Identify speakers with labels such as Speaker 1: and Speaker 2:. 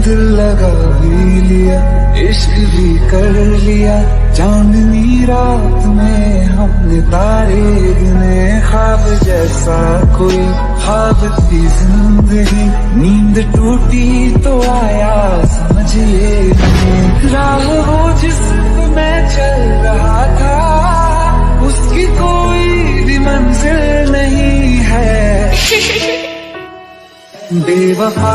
Speaker 1: दिल लगा भी लिया, इश्क भी कर लिया। चांदनी रात में हमने तारे गिने, ख्वाब जैसा कोई ख्वाब थी जिंदगी। नींद टूटी तो आया समझिए नहीं, राह वो जिस पे मैं चल रहा था उसकी कोई भी मंजिल नहीं है। बेवफा